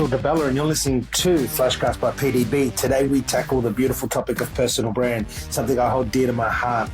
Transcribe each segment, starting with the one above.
Phil DeBella, and you're listening to Flashcast by PDB. Today we tackle the beautiful topic of personal brand, something I hold dear to my heart.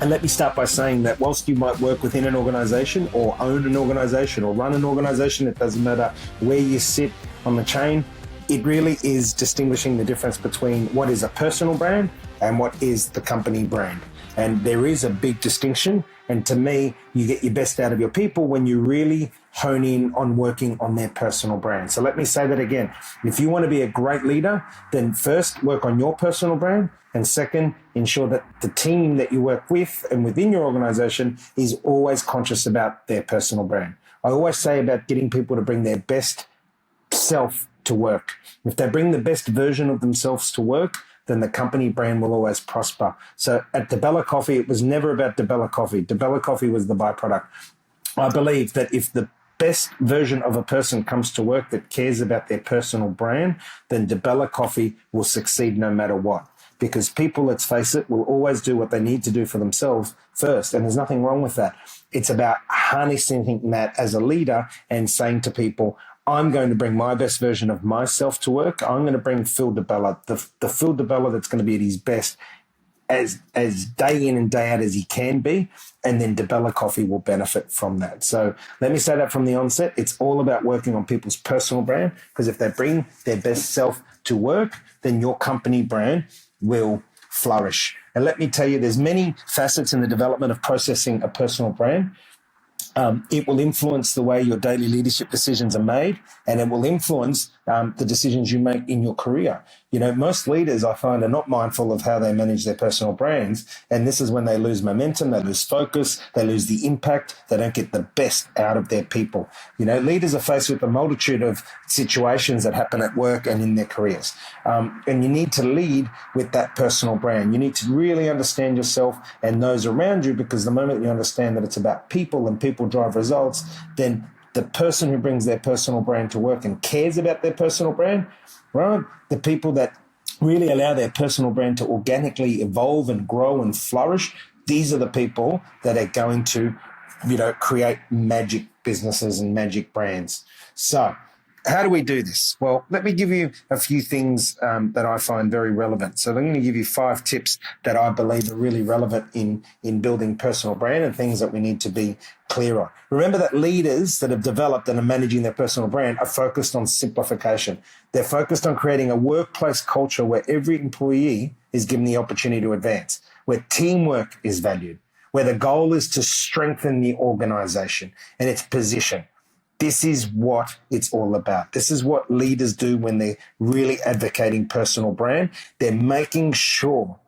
And let me start by saying that whilst you might work within an organization or own an organization or run an organization, it doesn't matter where you sit on the chain, it really is distinguishing the difference between what is a personal brand and what is the company brand. And there is a big distinction. And to me, you get your best out of your people when you really hone in on working on their personal brand. So let me say that again. If you want to be a great leader, then first work on your personal brand. And second, ensure that the team that you work with and within your organization is always conscious about their personal brand. I always say about getting people to bring their best self to work. If they bring the best version of themselves to work, then the company brand will always prosper. So at DeBella Coffee, it was never about DeBella Coffee. DeBella Coffee was the byproduct. I believe that if the best version of a person comes to work that cares about their personal brand, then DeBella Coffee will succeed no matter what. Because people, let's face it, will always do what they need to do for themselves first. And there's nothing wrong with that. It's about harnessing that as a leader and saying to people, I'm going to bring my best version of myself to work. I'm going to bring Phil DeBella, the Phil DeBella that's going to be at his best as day in and day out as he can be. And then DeBella Coffee will benefit from that. So let me say that from the onset. It's all about working on people's personal brand, because if they bring their best self to work, then your company brand will flourish. And let me tell you, there's many facets in the development of processing a personal brand. It will influence the way your daily leadership decisions are made, and it will influence the decisions you make in your career. You know, most leaders I find are not mindful of how they manage their personal brands, and this is when they lose momentum, they lose focus, they lose the impact, they don't get the best out of their people. You know, leaders are faced with a multitude of situations that happen at work and in their careers, and you need to lead with that personal brand. You need to really understand yourself and those around you, because the moment you understand that it's about people and people drive results, then the person who brings their personal brand to work and cares about their personal brand, right? The people that really allow their personal brand to organically evolve and grow and flourish, these are the people that are going to, you know, create magic businesses and magic brands. So how do we do this? Well, let me give you a few things that I find very relevant. So I'm going to give you 5 tips that I believe are really relevant in building personal brand and things that we need to be clear on. Remember that leaders that have developed and are managing their personal brand are focused on simplification. They're focused on creating a workplace culture where every employee is given the opportunity to advance, where teamwork is valued, where the goal is to strengthen the organization and its position. This is what it's all about. This is what leaders do when they're really advocating personal brand. They're making sure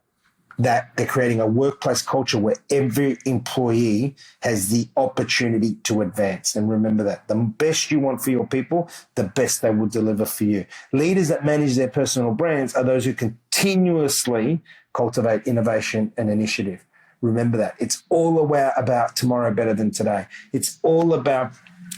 that they're creating a workplace culture where every employee has the opportunity to advance. And remember that the best you want for your people, the best they will deliver for you. Leaders that manage their personal brands are those who continuously cultivate innovation and initiative. Remember that. It's all about tomorrow better than today. It's all about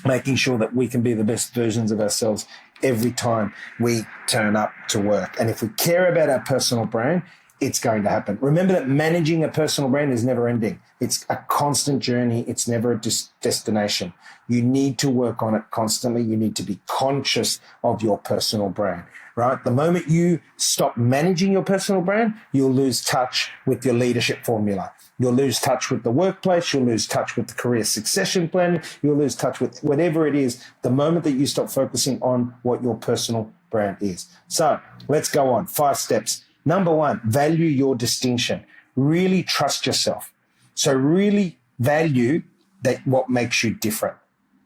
making sure that we can be the best versions of ourselves every time we turn up to work. And if we care about our personal brand, it's going to happen. Remember that managing a personal brand is never ending. It's a constant journey. It's never a destination. You need to work on it constantly. You need to be conscious of your personal brand, right? The moment you stop managing your personal brand, you'll lose touch with your leadership formula. You'll lose touch with the workplace. You'll lose touch with the career succession plan. You'll lose touch with whatever it is the moment that you stop focusing on what your personal brand is. So let's go on. 5 steps. Number 1, value your distinction. Really trust yourself. So really value that what makes you different.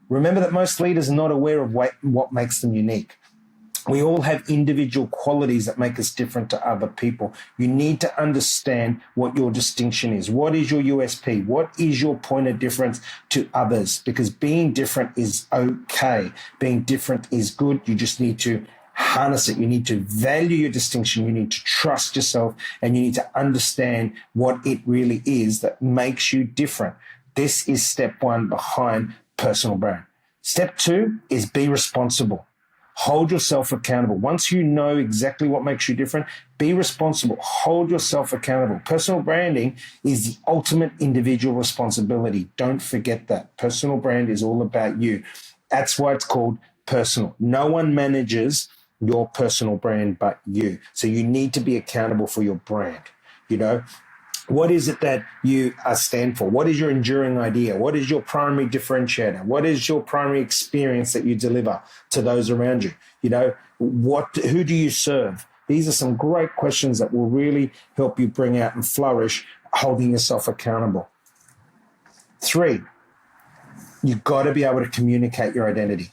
Remember that most leaders are not aware of what makes them unique. We all have individual qualities that make us different to other people. You need to understand what your distinction is. What is your USP? What is your point of difference to others? Because being different is okay. Being different is good. You just need to harness it. You need to value your distinction. You need to trust yourself, and you need to understand what it really is that makes you different. This is step 1 behind personal brand. Step 2 is be responsible. Hold yourself accountable. Once you know exactly what makes you different, be responsible. Hold yourself accountable. Personal branding is the ultimate individual responsibility. Don't forget that. Personal brand is all about you. That's why it's called personal. No one manages your personal brand but you. So you need to be accountable for your brand. You know, what is it that you stand for? What is your enduring idea? What is your primary differentiator? What is your primary experience that you deliver to those around you? You know, who do you serve? These are some great questions that will really help you bring out and flourish holding yourself accountable. 3, you've got to be able to communicate your identity,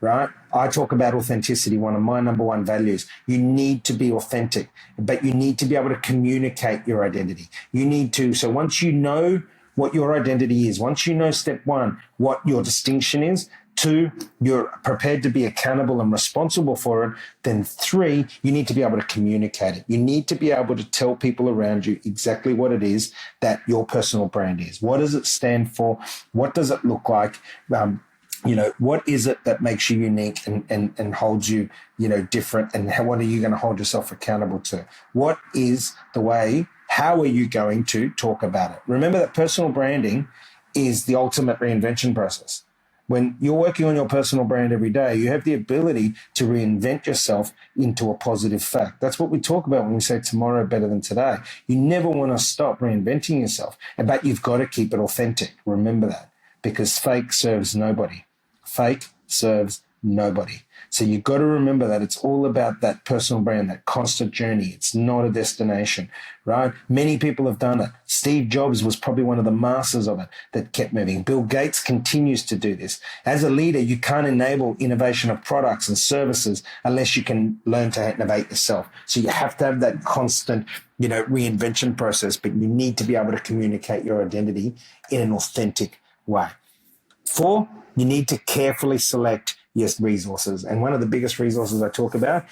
right? I talk about authenticity, one of my number one values. You need to be authentic, but you need to be able to communicate your identity. You need to, so once you know what your identity is, once you know step 1, what your distinction is, 2, you're prepared to be accountable and responsible for it, then 3, you need to be able to communicate it. You need to be able to tell people around you exactly what it is that your personal brand is. What does it stand for? What does it look like? You know, what is it that makes you unique and holds you, you know, different? And what are you going to hold yourself accountable to? What is the way, how are you going to talk about it? Remember that personal branding is the ultimate reinvention process. When you're working on your personal brand every day, you have the ability to reinvent yourself into a positive fact. That's what we talk about when we say tomorrow better than today. You never want to stop reinventing yourself, but you've got to keep it authentic. Remember that, because fake serves nobody. Fake serves nobody. So you've got to remember that it's all about that personal brand, that constant journey. It's not a destination, right? Many people have done it. Steve Jobs was probably one of the masters of it that kept moving. Bill Gates continues to do this. As a leader, you can't enable innovation of products and services unless you can learn to innovate yourself. So you have to have that constant, you know, reinvention process, but you need to be able to communicate your identity in an authentic way. 4, you need to carefully select your resources. And one of the biggest resources I talk about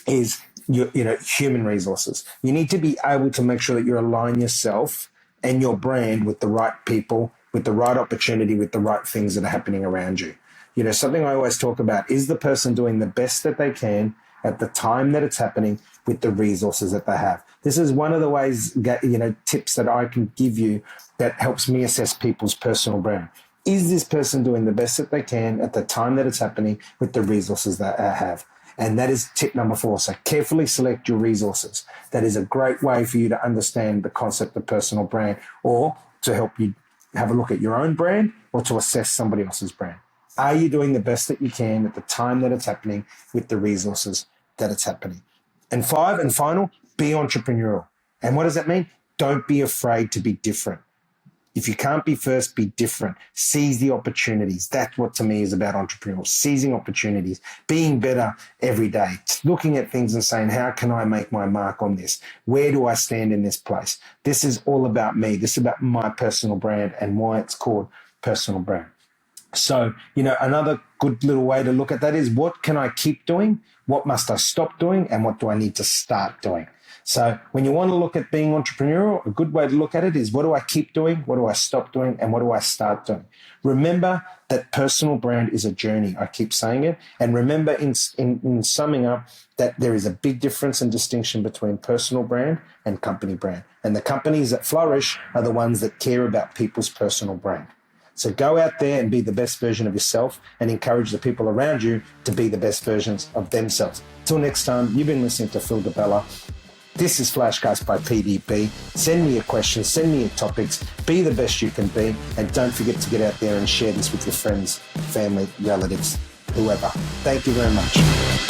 is human resources. You need to be able to make sure that you align yourself and your brand with the right people, with the right opportunity, with the right things that are happening around you. You know, something I always talk about is the person doing the best that they can at the time that it's happening with the resources that they have. This is one of the ways, you know, tips that I can give you that helps me assess people's personal brand. Is this person doing the best that they can at the time that it's happening with the resources that I have? And that is tip number 4. So carefully select your resources. That is a great way for you to understand the concept of personal brand, or to help you have a look at your own brand, or to assess somebody else's brand. Are you doing the best that you can at the time that it's happening with the resources that it's happening? And 5 and final, be entrepreneurial. And what does that mean? Don't be afraid to be different. If you can't be first, be different. Seize the opportunities. That's what to me is about entrepreneurial. Seizing opportunities, being better every day, looking at things and saying, how can I make my mark on this? Where do I stand in this place? This is all about me. This is about my personal brand and why it's called personal brand. So, you know, another good little way to look at that is, what can I keep doing? What must I stop doing? And what do I need to start doing? So when you want to look at being entrepreneurial, a good way to look at it is, what do I keep doing? What do I stop doing? And what do I start doing? Remember that personal brand is a journey. I keep saying it. And remember in summing up that there is a big difference and distinction between personal brand and company brand. And the companies that flourish are the ones that care about people's personal brand. So go out there and be the best version of yourself, and encourage the people around you to be the best versions of themselves. Till next time, you've been listening to Phil DiBella. This is Flashcast by PDB. Send me your questions, send me your topics, be the best you can be, and don't forget to get out there and share this with your friends, family, relatives, whoever. Thank you very much.